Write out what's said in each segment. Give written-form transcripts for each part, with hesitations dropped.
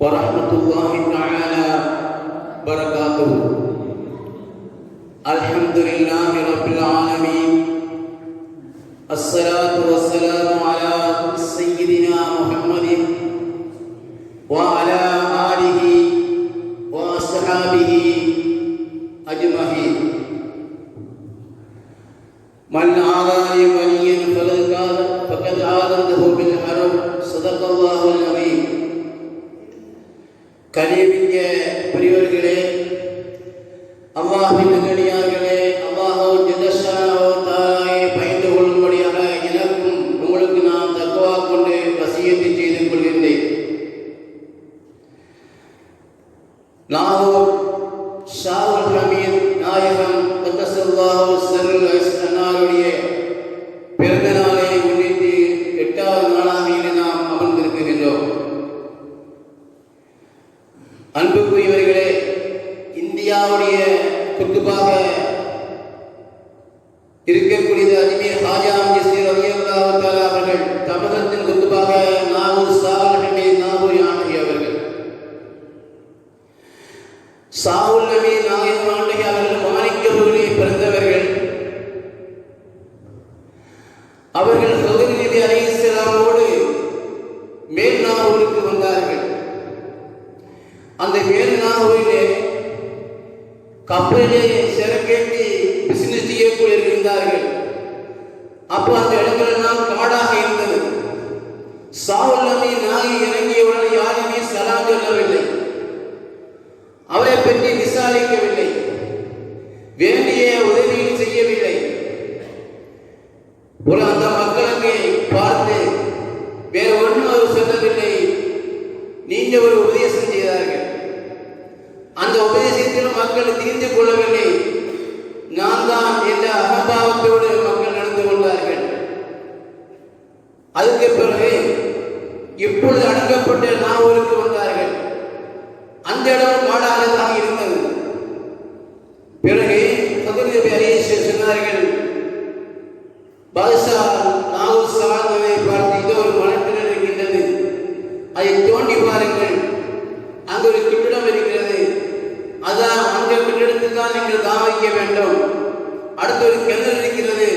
ورحمة الله تعالى وبركاته. الحمد لله رب العالمين، الصلاة والسلام على سيدنا محمد وعلى آله وأصحابه أجمعين. من عادى وليا فقد آذنته بالحرب. صدق الله العظيم. கலியமிக்க பெரியவர்களே, அல்லாஹ்வின் நல்லடியார்களே, அல்லாஹ் ஜல்லஷானஹு தஆலாவை பயந்து கொள்ளும்படியாக எனக்கும் உங்களுக்கு நான் தக்வா கொண்டு வசியத்தை செய்து கொள்கின்றேன். நாகூர் ஷாவுல் ஹமீத் நாயகம் கத்தஸல்லாஹு ஸர்ருல் அன்னாருடைய பிறந்த நாளை முன்னிட்டு 8வது நாளாக இன்று நாம் அமர்ந்திருக்கின்றோம். அன்புக்குரியவர்களே, இந்தியாவுடைய குத்துபாக இருக்கக்கூடியது அஜ்மீர் ஹாஜா அம்ஜிஸ்ரீ ரலியல்லாஹு தஆலா அவர்கள். தமிழகத்தின் குத்துபாக நாகூர் ஷாவுல் ஹமீத் நாகூர் யானகி அவர்கள். ஷாவுல் ஹமீத் நாகூர் யானகி அவர்கள் மாணிக்கபுரியில் பிறந்தவர்கள். அவர்கள் ஹதரத் நபி அலைஹிஸ்ஸலாமோடு மேல் நாகூருக்கு வந்தார்கள். அந்த மேல் நாகூரிலே கப்பலிலே சிறக்கேற்றி பிசினஸ் செய்யக்கூடிய இருந்தார்கள். அப்போ அந்த இடங்களெல்லாம் காடாக இருந்தது. ஷாவுல் ஹமீத் நாகூர் இறங்கியவுடன் யாருமே சலாம் சொல்லவில்லை, அவரை பற்றி விசாரிக்கவில்லை, வேண்டிய உதவியும் செய்யவில்லை. ஒரு அந்த மக்களுக்கு பார்த்து வேற ஒன்றும் அவர் சொல்லவில்லை. நீங்க ஒரு உபதேசம் செய்தார்கள். அந்த உபதேசத்திலும் மக்கள் தெரிந்து கொள்ளவில்லை. நான் தான் என்ற அகம்பாவத்தோடு மக்கள் நடந்து கொண்டார்கள். அதுக்கு பிறகு இப்பொழுது அடங்கப்பட்ட நாகூருக்கு வந்தார்கள். அந்த இடம் காடானதாக இருந்தது. பிறகு ஹதரத் நபி அலைஹிஸ்ஸலாம் சொன்னார்கள், பாதுஷா நாகூர் ஷாவை பார்த்து, இது ஒரு மலட்டில் இருக்கின்றது, அதை தோண்டி பாருங்கள், அங்கு ஒரு கட்டிடம் இருக்கிறது, அதான் அந்த கட்டிடத்தில் தான் நீங்கள் தாவிக்க வேண்டும். அடுத்த ஒரு கிணறு இருக்கிறது,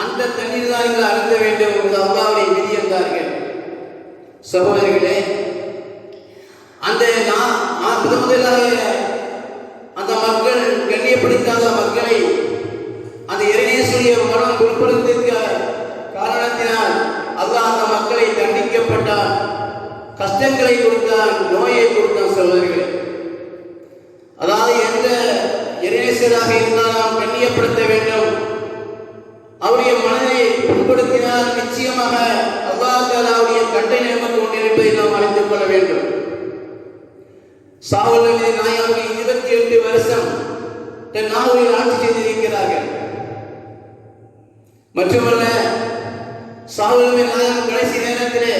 அந்த தண்ணீர் தான் நீங்கள் அருந்த வேண்டும் என்று அல்லாஹ்வுடைய விதி என்றார்கள். சகோதரர்களே, அந்த முதலாக அந்த மக்கள் கண்ணியப்படுத்தாத மக்களை அந்த இறைநேசருடைய மனம் குறிப்பிடுவதற்கு காரணத்தினால் அல்லாஹ் அந்த மக்களை தண்டிக்கப்பட்டார், கஷ்டங்களை கொடுத்தான், நோயை கொடுத்தான். சகோதரர்களே, அதாவது எந்த இறைநேசராக இருந்தால் நாம் கண்ணியப்படுத்த வேண்டும். அவருடைய மனதை புண்படுத்தினால் நிச்சயமாக அல்லாஹ் தஆலாவுடைய கட்டளை நமக்கு கொண்டிருப்பதை நாம் அறிந்து கொள்ள வேண்டும். ஷாவுல் ஹமீத் நாயகம் 28 வருஷம் தன் நாகூரில் ஆட்சி செய்திருக்கிறார்கள். மட்டுமல்ல, ஷாவுல் ஹமீத் நாயகம் கடைசி நேரத்திலே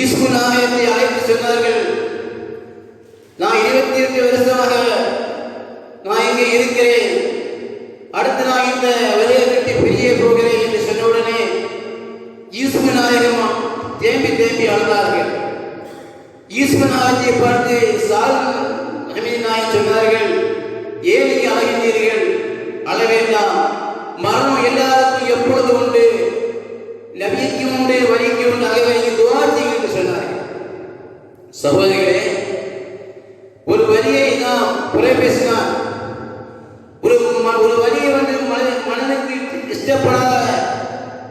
ஈஸ்பு நாயகத்தை அழைத்து சொன்னார்கள், நான் 28 வருஷமாக நான் இங்கே இருக்கிறேன், அடுத்து நான் இந்த வழியை விட்டு பிரிய போகிறேன் என்று சொன்னவுடனே ஈஸ்பு நாயகம் தேம்பி தேம்பி அழுதார்கள். ஈஸ்பு நாயகத்தை பார்த்து ஷாவுல் ஹமீத் நாயகம் சொன்னார்கள், ஏன் நீங்க அழகின்றீர்கள்? அழ வேண்டாம், மரணம் எல்லாருக்கும் எப்பொழுது உண்டு, நபிக்கு உண்டு, வழிக்கு உண்டு, ஆகவே துஆ செய்யுங்கள் என்று சொன்னார்கள். சகோதரர்களே, ஒரு வரியை நாம் குறை பேசினால், ஒரு வரியை மனதுக்கு இஷ்டப்படாத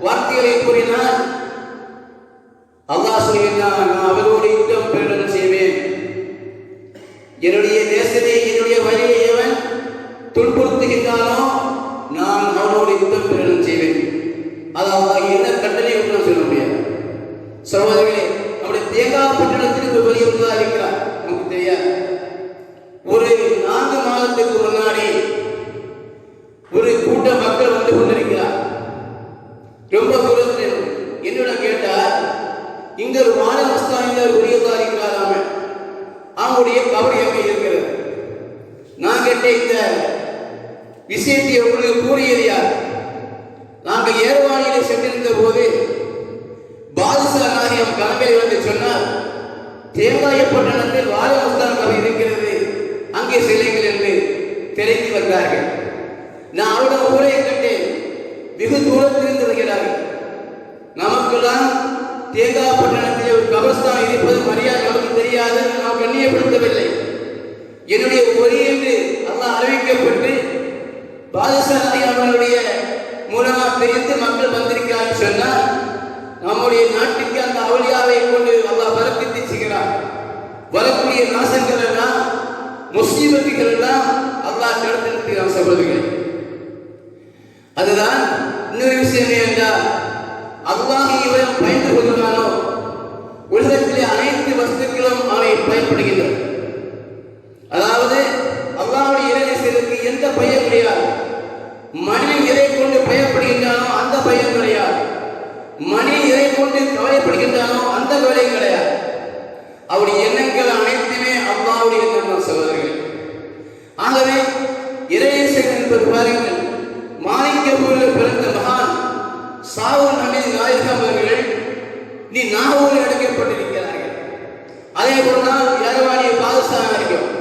வார்த்தைகளை கூறினால் அல்லாஹ் சொல்கிறான், நான் அவரோடு யுத்தம் பிரகடனம் செய்வேன். என்னுடைய தேசத்தை, என்னுடைய வரியை எவன் துன்புறுத்துகின்றானோ நான் அவனோடு யுத்தம் பிரகடனம் செய்வேன். அதாவது என்ன கட்டளை ஒன்று சொல்ல முடியாது. சகோதரர்களே, நம்முடைய தேங்காய் பட்டணத்திற்கு வெளியிருந்தா இருக்கிறார், நமக்கு தெரியாது. ஒரு 4 மாதத்துக்கு முன்னாடி ஒரு கூட்ட மக்கள் வந்து கொண்டிருக்கிறார். ரொம்ப தூரத்தில் என்னிடம் கேட்டார், இங்க ஒரு வானமஸ்தானில் உரியதா இருக்கிறாராம, அவங்களுடைய கபர் எங்கே இருக்கிறது? நான் கேட்டேன், இந்த விஷயத்தை உங்களுக்கு கூறியது யார்? நாங்கள் ஏர்வாணியில் சென்றிருந்த போது பாதுஷா நாயகம் கனவில் வந்து சொன்னார், தேங்காயப்பட்டணத்தில் வாழ முஸ்தானமாக இருக்கிறது, அங்கே சிலைகள் என்று தெரிந்து வந்தார்கள். நான் அவருடைய ஊரை கண்டேன், வெகு தூரத்திலிருந்து வருகிறார்கள். நமக்கெல்லாம் தேங்காய்பட்டணத்தில் ஒரு கபர்ஸ்தான் இருப்பது மரியாதை நமக்கு தெரியாது, நாம் கண்ணியப்படுத்தவில்லை. என்னுடைய ஒரே என்று அல்லாஹ் அறிவிக்கப்பட்டு பாதசாலையாளர்களுடைய மூலமாக தெரிந்து மக்கள் வந்திருக்கிறார்கள் சொன்னால், நம்முடைய நாட்டுக்கு அந்த அவலியாவை கொண்டு அல்லாஹ் பரக்கத்தை செய்கிறார். வரக்கூடிய நாசங்கள் எல்லாம், முஸ்லிம்கள் எல்லாம் அல்லாஹ் தடுத்திருக்கிறான் சகோதரிகளை. அதுதான் இன்னொரு விஷயம் என்றால், அல்லாஹ் இவன் பயந்து கொள்கிறானோ உலகத்திலே அனைத்து வஸ்துக்களும் அவனை பயன்படுகின்றன. அதாவது அல்லாஹ்வுடைய இறைநேசருக்கு எந்த பயம் கிடையாது. மனிதன் எதை கொண்டு பயப்படுகின்றானோ அந்த பயம் கிடையாது. மனிதன் எதை கொண்டு கவலைப்படுகின்றானோ அந்த கவலை கிடையாது. அவருடைய எண்ணங்கள் அனைத்துமே அல்லாஹ்வுடைய எண்ணங்கள் சகோதரர்கள். ஆகவே இறைநேசன் என்பது பாருங்கள், மாணிக்கப்பூரில் பிறந்த மகான் சாவுல் அமீது நாயகம் அவர்கள் நீ நாகூரில் அடைக்கப்பட்டிருக்கிறார்கள். அதே போலதான் யரவாடிய பாதுஷாக இருக்கிறோம்.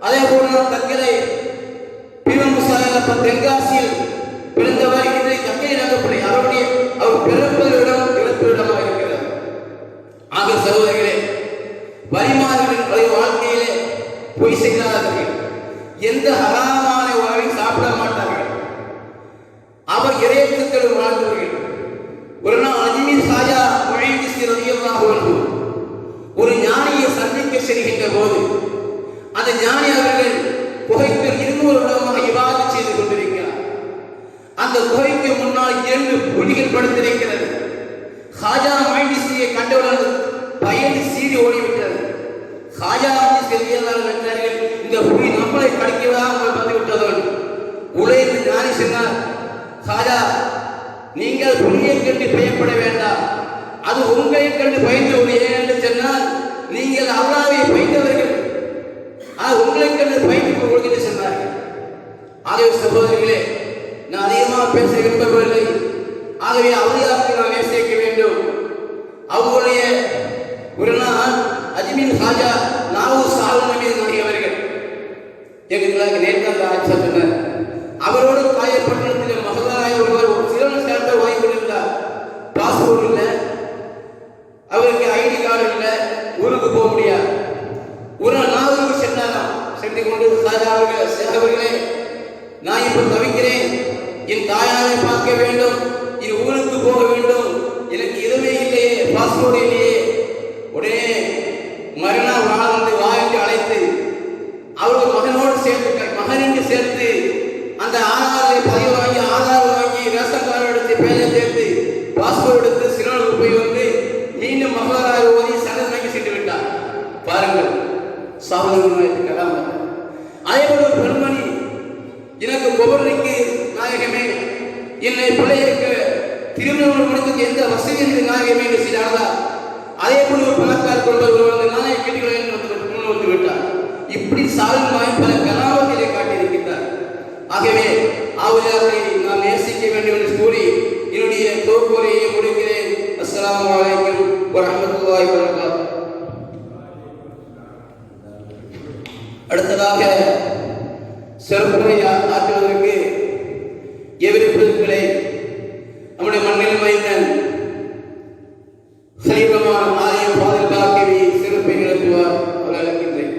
அதே போலதான் தங்களை தென்காசியில் பிறந்தவர் இன்றைய தங்கையில் அகப்படி அவருடைய அவர் பிறப்பதிடம் இறப்பிடமாக இருக்கிறார். ஆக சகோதரர்களே, வரிமாறுகளின் வாழ்க்கையிலே பொய் செய்கிறார்கள், எந்த ஹராமான உணவை சாப்பிட மாட்டார்கள், அவர் இறையச்சத்தோடு வாழ்ந்தவர்கள். ஒரு நாள் அஜ்மீர் சாஜா முஹைதிஸ் ரலியல்லாஹு அன்ஹு ஒரு ஞானியை சந்திக்க செல்கின்ற போது, அந்த ஞானி அவர்கள் குகைக்கு 200 வருடமாக இபாதத் செய்து கொண்டிருக்கிறார். அந்த குகைக்கு முன்னால் 2 புலிகள் படுத்திருக்கிறது. ஹாஜா முஹைதிஸை கண்டவுடன் பயந்து சீறி ஓடிவிட்டது. ஹாஜா என்றார்கள், இந்த புலி நம்மளை கடிக்கவாக வந்து விட்டது. உலகில் ஞானி சொன்னார், ஹாஜா நீங்கள் புலியை கண்டு பயப்பட வேண்டாம், அது உங்களை கண்டு பயந்து விடுகிறேன் என்று சொன்னால் நீங்கள் அல்லாஹ்வை பயந்தவர்கள், உங்களை கண்டு பயந்து கொள்கிறேன் சொன்னார்கள். ஆகவே சகோதரிகளே, நான் அதிகமாக பேச விரும்பவில்லை. ஆகவே அவர்களுக்கு நான் நேசிக்க வேண்டும். அவங்களுடைய ஒரு நாள் அஜ்மீர் ஹாஜா நாகூர் சாவுல் அமீது நாயகவர்கள் எங்களுக்கு நேர்காணல் ஆட்சி சொன்னார். அவரோடு காயப்பட்டணத்தில் மகளாய ஒருவர் ஒரு சிறந்த சேர்ந்த வாங்கி கொண்டிருந்தார். பாஸ்போர்ட் இல்லை, அவருக்கு ஐடி கார்டு இல்லை, ஊருக்கு போக முடியாது. ஒரு நாள் நாகூருக்கு சென்றாராம். சென்று கொண்டு சாஜா அவர்களே, நான் இப்போ தவிக்கிறேன், என் தாயாரை பார்க்க வேண்டும், என் ஊருக்கு போக வேண்டும், எனக்கு எதுவுமே இல்லையே, பாஸ்போர்ட் இல்லையே. உடனே மறுநாள் வாழ்ந்து வாய்க்கு அழைத்து அவர்கள் மகனோடு சேர்த்து அந்த ஆதாரை பதிவு வாங்கி, ஆதார் வாங்கி, ரேஷன் கார்டு எடுத்து, பேரை சேர்த்து, பாஸ்போர்ட் எடுத்து சிறுவனுக்கு போய் வந்து மீண்டும் மகளாக ஓதி சடனாகி சென்று விட்டார். பாருங்கள் சாவலுக்கு. அதே போல ஒரு பெண்மணி எனக்கு கொபருக்கு நாயகமே, என்னை பிள்ளைக்கு திருமணம் முடிந்ததுக்கு எந்த வசதி நாயகமே என்று செய்தார்களா. அதே போல ஒரு பணக்கார கொள்வது நாயக கேட்டுக்கிறேன் வந்து விட்டார். இப்படி சாவில் நாய் பல கலாபத்திலே காட்டியிருக்கிறார். ஆகவே அவர்களை நாம் நேசிக்க வேண்டும் என்று கூறி என்னுடைய தோப்புரையை முடிக்கிறேன். அஸ்ஸலாமு அலைக்கும் வரஹ்மத்துல்லாஹி வபரகாத்துஹு. அடுத்ததாக சிறப்புரை ஆற்றுவதற்கு எதிர்ப்புகளை நம்முடைய மண்ணில் மைந்தன் சைவமான ஆலயம் பாதுகாக்கவே சிறப்பை நிறுத்துவார். அவர் அழைக்கின்றேன்.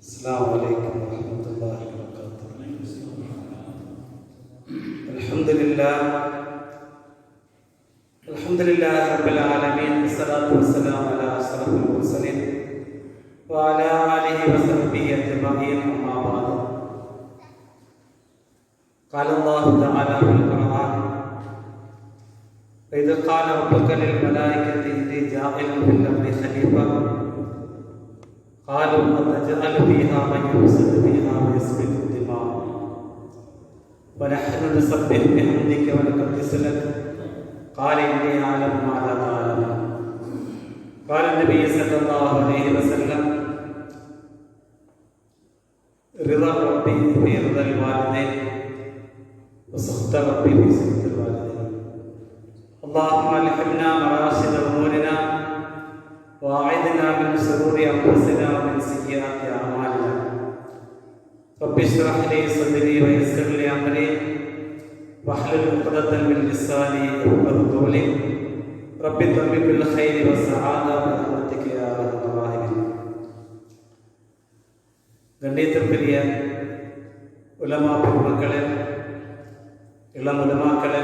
السلام عليكم ورحمة الله وبركاته. الحمد لله رب العالمين، والصلاة والسلام على أشرف المرسلين وعلى آله وصحبه أجمعين، أما بعد. قال الله تعالى في القرآن: وإذ قال ربك للملائكة إني جاعل في الأرض خليفة قالوا أتجعل فيها من يفسد فيها ويسفك الدماء ونحن نسبح بحمدك ونقدس لك قال إني أعلم ما لا تعلمون. قال النبي صلى الله عليه وسلم رضا ربي في رضا الوالدين وسخط ربي في سخط الوالدين. اللهم الحمنا مراشد أمورنا وأعذنا من شرور أنفسنا ومن سيئات أعمالنا. رب اشرح لي صدري ويسر لي أمري واحلل عقدة من لساني يفقهوا قولي. رب تمم بالخير والسعادة برحمتك يا أرحم الراحمين. கண்ணியத்திற்குரிய உலமா பெருமக்களே, இளம் உலமாக்களே,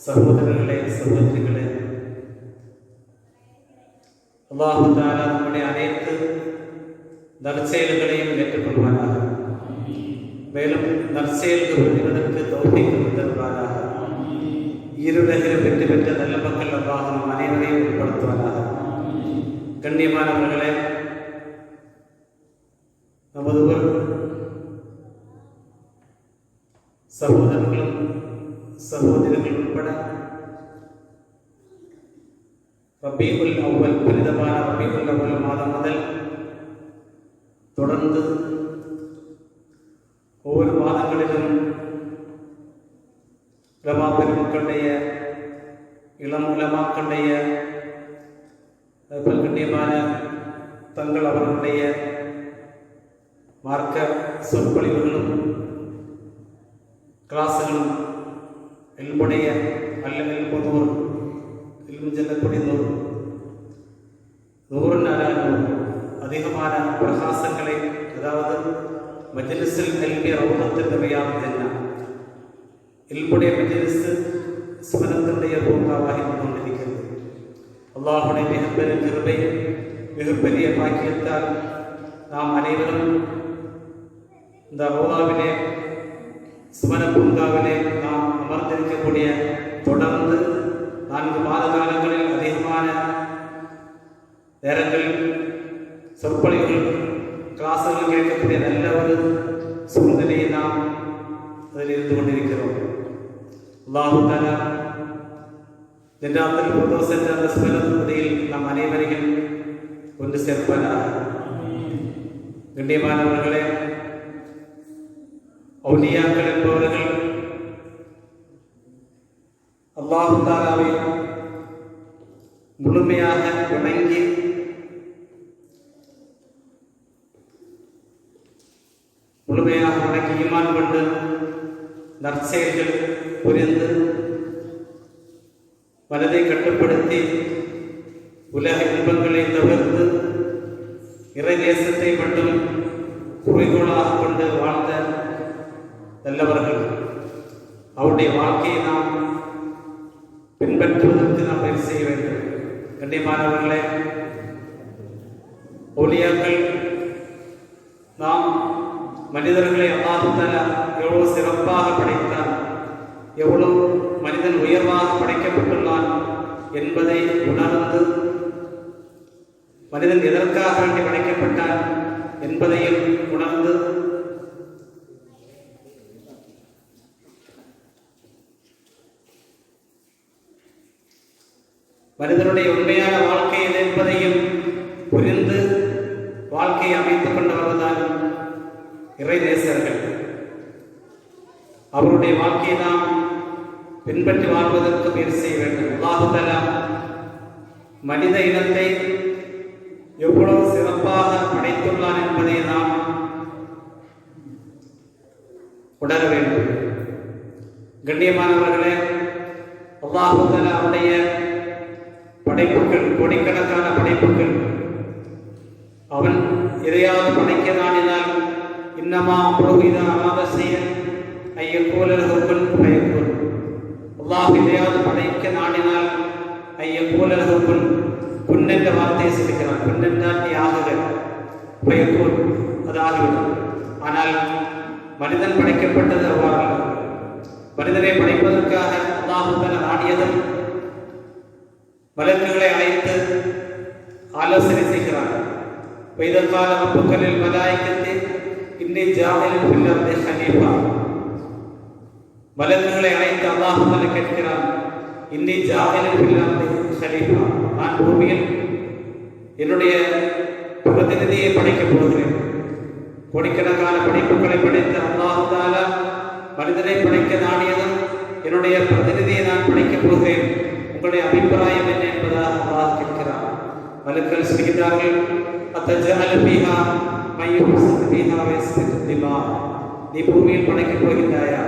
சகோதரர்களே, சகோதரிகளே, அல்லாஹ் தஆலா நம்முடைய அனைத்து நற்செயல்களையும் ஏற்றுக்கொள்வானாக. மேலும் நற்செயல்கள் புரிவதற்கு தௌஃபீக் தருவானாக. ஈருலகில் வெற்றி பெற்ற நல்ல மக்கள் அல்லாஹ் நம் அனைவரையும் உட்படுத்துவானாக. கண்ணியமானவர்களே, நமது ஊர் சகோதரர்களும் சகோதரிகள் உட்பட ரபீஉல் அவ்வல், புனிதமான ரபீஉல் அவ்வல் மாதம் முதல் தொடர்ந்து ஒவ்வொரு மாதங்களிலும் உலமா பெருமக்களுடைய இளம் உலமாக்களுடைய கண்ணியமான தங்கள் அவர்களுடைய மார்க்க சொற்பொழிவுகளும் கிளாஸுகளும் எல்முடைய அல்ல இல்மு செல்லக்கூடிய நூறு அதிகமான பிரகாசங்களை, அதாவது மஜ்லிஸில் கல்விய ரவுதத்தில் நிறையாமல் இல்முடைய மஜ்லிஸ் சுவனத்தினுடைய பூங்காவாகி கொண்டிருக்கிறது. அல்லாஹுடைய மிகப்பெரிய கிருபை, மிகப்பெரிய பாக்கியத்தால் நாம் அனைவரும் இந்த ரவுதாவிலே, சுவன பூங்காவிலே நாம் அமர்ந்திருக்கக்கூடிய தொடர்ந்து 4 மாத காலங்களில் அதிகமான நேரங்களில் சொற்பொழிவுகள் கிளாஸுகள் கேட்கக்கூடிய நல்ல ஒரு சூழ்நிலையை நாம் அதில் இருந்து கொண்டிருக்கிறோம். அல்லாஹ் தஆலா ஜன்னத்துல் ஃபிர்தௌஸ் என்ற அந்த சுவனத்தில் நாம் அனைவரையும் கொண்டு சேர்ப்பானாக. கண்ணியமானவர்களே, அவுலியாக்கள் என்பவர்கள் அல்லாஹ் தஆலாவை முழுமையாக வணங்கி ஈமான் கொண்டு நற்செயல்கள் புரிந்து மனதை கட்டுப்படுத்தி உலக இன்பங்களை தவிர்த்து இறை தேசத்தை மட்டும் குறிக்கோளாக கொண்டு வாழ்ந்த நல்லவர்கள். அவருடைய வாழ்க்கையை நாம் பின்பற்றுவதற்கு நாம் பயிற்சி செய்ய வேண்டும். கண்ணியமானவர்களே, ஒளியாக்கள் நாம் மனிதர்களை அல்லாஹ் தஆலா எவ்வளவு சிறப்பாக படைத்தான், எவ்வளவு மனிதன் உயர்வாக படைக்கப்பட்டுள்ளான் என்பதை உணர்ந்து மனிதன் எதற்காக வேண்டி படைக்கப்பட்டான் என்பதையும் உணர்ந்து மனிதனுடைய உண்மையான வாழ்க்கை எது என்பதையும் புரிந்து வாழ்க்கையை அமைத்துக் கொண்டவர்கள்தான் இறை நேசர்கள். அவருடைய வாழ்க்கையை நாம் பின்பற்றி வாழ்வதற்கு முயற்சி செய்ய வேண்டும். அல்லாஹ் தஆலா மனித இனத்தை எவ்வளவு சிறப்பாக படைத்துள்ளான் என்பதை நாம் உணர வேண்டும். கண்ணியமானவர்களே, அல்லாஹ் தஆலா அவருடைய படைப்புகள், கோடிக்கணக்கான படைப்புகள், அவன் எதையாவது படைக்க நாடினால் இன்னமா புரோகிதா ஆவசியன் ஐயக்கூலகுன் பயக்குன். அல்லாஹ் எதையாவது படைக்க நாடினால் ஐயக்கூலகுன் குன் என்ற வார்த்தையை சொல்லிக்கிறான். குன் என்றால் நீ ஆகுக, பயக்குன் அது ஆகிவிடும். ஆனால் மனிதன் படைக்கப்பட்டது அவ்வாறு. மனிதனை படைப்பதற்காக அல்லாஹ் தஆலா நாடியதும் மலக்குகளை அழைத்து ஆலோசனை செய்கிறார். வைதகால ரப்புக்கலில் மலாயிகத்தே இன்னி ஜாஇலுன் ஃபில் அர்தி ஹலீஃபா. மலக்குகளை அழைத்து அல்லாஹ் தஆலா கேட்கிறான், இன்னி ஜாஹிலில்லாஹி ஹலீஃபா, நான் பூமியில் என்னுடைய பிரதிநிதியை படைக்கப் போகிறேன். கோடிக்கணக்கான படைப்புகளை படைத்த அல்லாஹ் தஆலா மனிதனை படைக்க நாடியதும் என்னுடைய பிரதிநிதியை நான் படைக்கப் போகிறேன், உங்களுடைய அபிப்பிராயம் என்ன என்பதாக அல்லாஹ் கேட்கிறார். மலக்குகள் சொல்கிறார்கள், அத்தஜஅலு ஃபீஹா மன் யுஃப்ஸிது ஃபீஹா வ யஸ்ஃபிகு திமா, நீ பூமியில் படைக்கப் போகின்றாயா?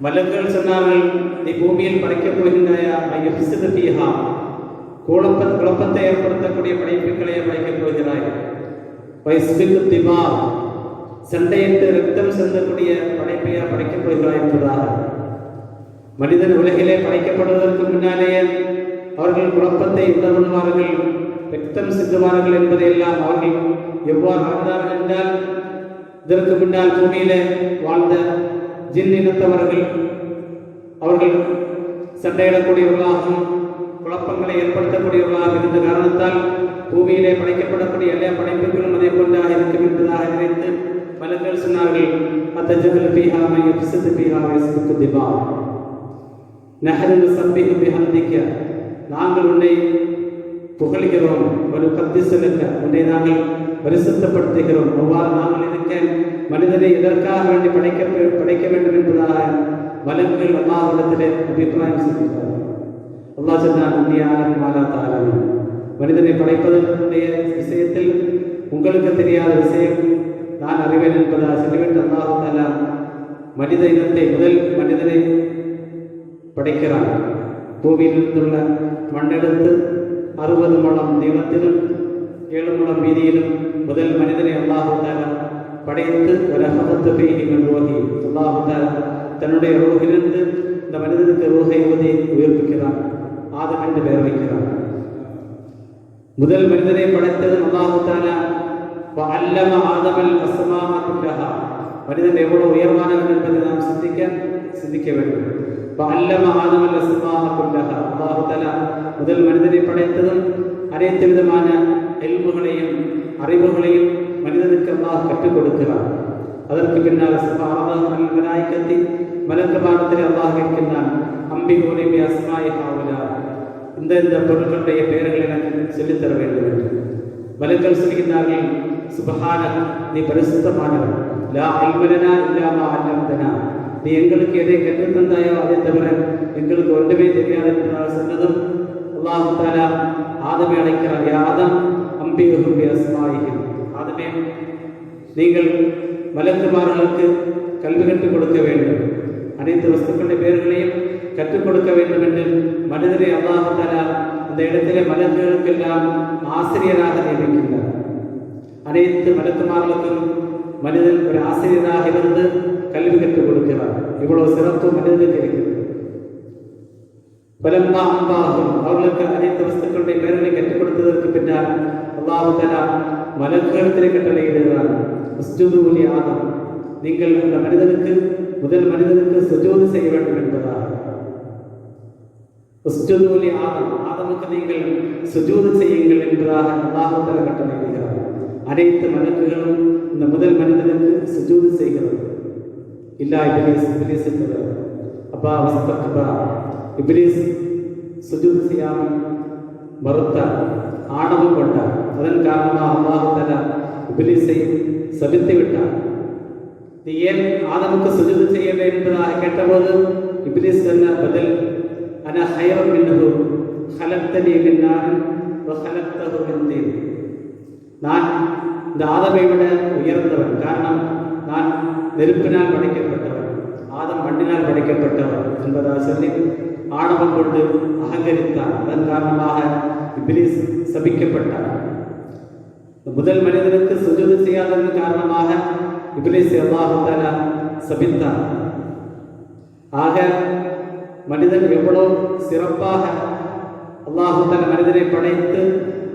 மலக்குகள் சொன்னார்கள், நீ பூமியில் படைக்கப் போகின்றாயா? குழப்பத்தை ஏற்படுத்தக்கூடிய படைப்புகளை படைக்கப் போகிறாய். சண்டையிட்டு ரத்தம் செல்லக்கூடிய படைப்பையா படைக்கப் போகிறாய் என்பதாக. மனிதன் உலகிலே படைக்கப்படுவதற்கு முன்னாலேயே அவர்கள் குழப்பத்தை உணர்வார்கள், ரத்தம் சிந்துவார்கள் என்பதையெல்லாம் அவர்கள் எவ்வாறு வாழ்ந்தார்கள் என்றால், இதற்கு முன்னால் பூமியிலே வாழ்ந்த ஜின் இனத்தவர்கள் அவர்கள் சண்டையிடக்கூடியவர்களாகவும் குழப்பங்களை ஏற்படுத்தக்கூடியவர்களாக இருந்த காரணத்தால் பூமியிலே படைக்கப்படக்கூடிய எல்லா படைப்புகளும் அதே போன்றாக இருக்கும் என்பதாக நினைத்து மலக்குகள் சொன்னார்கள், அத்தஜஅலு ஃபீஹா மன் யுஃப்ஸிது ஃபீஹா வ யஸ்ஃபிகு திமா, நஹ்னு நுஸப்பிஹு பிஹம்திக, நாங்கள் உன்னை புகழ்கிறோம், ஒரு கத்திசலுக்க, உன்னை நாங்கள் பரிசுத்தப்படுத்துகிறோம். அவ்வாறு நாங்கள் இருக்க மனிதனை எதற்காக வேண்டி படைக்க வேண்டும் என்பதாக மலக்குகள் அல்லாஹ்விடத்திலே அபிப்பிராயம் செய்கிறார்கள். அல்லாஹ் சொன்னான், மனிதனை படைப்பதற்குரிய விஷயத்தில் உங்களுக்கு தெரியாத விஷயம் நான் அறிவேன் என்பதாக சொல்லிவிட்டு அல்லாஹ் தஆலா மனித இனத்தை, முதல் மனிதனை படைக்கிறான். பூமியில் இருந்துள்ள மண்ணெடுத்து 60 முழம் நீளத்திலும் 7 முழம் வீதியிலும் முதல் மனிதனை அல்லாஹ் தஆலா படைத்து வரஹதத்து ஃபீஹி மின் ரூஹி, அல்லாஹ் தஆலா தன்னுடைய ரூஹிலிருந்து இந்த மனிதனுக்கு ரூஹை ஊதி உயிர்ப்பிக்கிறான். ஆதம் என்று பெயர் வைக்கிறான். முதல் மனிதனை படைத்தது அல்லாஹ் தஆலா வஅல்லம ஆதமல் அஸ்மாஅ குல்லஹா, மனிதன் எவ்வளவு உயர்வானவன் என்பதை நாம் சிந்திக்க வேண்டும். வஅல்லம ஆதமல் அஸ்மாஅ குல்லஹா, அல்லாஹ் தஆலா முதல் மனிதனை படைத்ததும் அனைத்து விதமான இல்முகளையும் அறிவுகளையும் மனிதனுக்கு அல்லாஹ் கற்றுக் கொடுக்கிறார். அதற்கு பின்னால் மலாயிகத்தி, மலக்கு பாடத்தில் அல்லாஹ் கேட்கின்றான், அம்பிகூனி பி அஸ்மாஇ ஹாவுலா, இந்த பொருட்களுடைய பெயர்களை எனக்கு சொல்லித்தர வேண்டும் என்று. மலக்குகள் சொல்கின்றார்கள், சுப்ஹானக, நீ பரிசுத்தமானவன், லா இல்ம லனா இல்லா மா அல்லம்தனா, நீ எங்களுக்கு எதை கற்றுத் தந்தாயோ அதை தவிர எங்களுக்கு ஒன்றுமே தெரியாது என்பதாக சொன்னதும் அல்லாஹ் தஆலா ஆதமை அழைக்கிறார், யா ஆதம் அம்பிகூனி பி அஸ்மாஇஹிம், ஆதமே நீங்கள் மலக்குமார்களுக்கு கல்வி கற்றுக் கொடுக்க வேண்டும், அனைத்து வஸ்துக்களுடைய பெயர்களையும் கற்றுக் கொடுக்க வேண்டும் என்று மனிதரை அல்லாஹ் தஆலா அந்த இடத்திலே மலக்குகளுக்கெல்லாம் ஆசிரியராக நியமிக்கின்றார். அனைத்து மலக்குமார்களுக்கும் மனிதன் ஒரு ஆசிரியராக இருந்து கல்வி கற்றுக் கொடுக்கிறார். இவ்வளவு சிறப்பு மனிதனுக்கு இருக்கிறது. பலம்மா அம்பாகும், அவர்களுக்கு அனைத்து வஸ்துக்களுடைய பெயர்களை கற்றுக் கொடுத்ததற்கு பின்னால் அல்லாஹ் தஆலா மலக்குகளிடத்திலே கட்டளையிடுகிறார், உஸ்ஜுது லி ஆதம், நீங்கள் அந்த மனிதனுக்கு, முதல் மனிதனுக்கு சுஜூது செய்ய வேண்டும் என்பதாக. உஸ்ஜுது லி ஆதம், ஆதமுக்கு நீங்கள் சுஜூது செய்யுங்கள் என்பதாக அல்லாஹ் தஆலா கட்டளையிடுகிறார். அனைத்து மலக்குகளும் இந்த முதல் மனிதனுக்கு சுஜூது செய்கிறது. இல்லா இப்லீஸ், இப்லீஸ் என்பவர் அப்பா வஸ்தக்பா, இப்லீஸ் சுஜூது செய்யாமல் மறுத்தார், ஆணவம் கொண்டார். அதன் காரணமாக அல்லாஹ் தஆலா இப்லீஸை சபித்து விட்டார். நீ ஏன் ஆதமுக்கு சுஜூது செய்யவில்லை என்பதாக கேட்டபோது இப்லீஸ் சொன்ன பதில், அன ஹைரும் மின்ஹு ஹலக்தனி மின் நாரின் வ ஹலக்தஹு மின் தீன், நான் இந்த ஆதமை விட உயர்ந்தவன், காரணம் நான் நெருப்பினால் படைக்கப்பட்டவன், ஆதம் மண்ணினால் படைக்கப்பட்டவன் என்பதாக சொல்லி ஆணவம் கொண்டு அகங்கரித்தார். அதன் காரணமாக இப்லீஸ் சபிக்கப்பட்டார். முதல் மனிதனுக்கு சுஜூது செய்யாததன் காரணமாக இப்லீஸை அல்லாஹ் தஆலா சபித்தார். ஆக மனிதன் எவ்வளவு சிறப்பாக அல்லாஹ் தஆலா மனிதனை படைத்து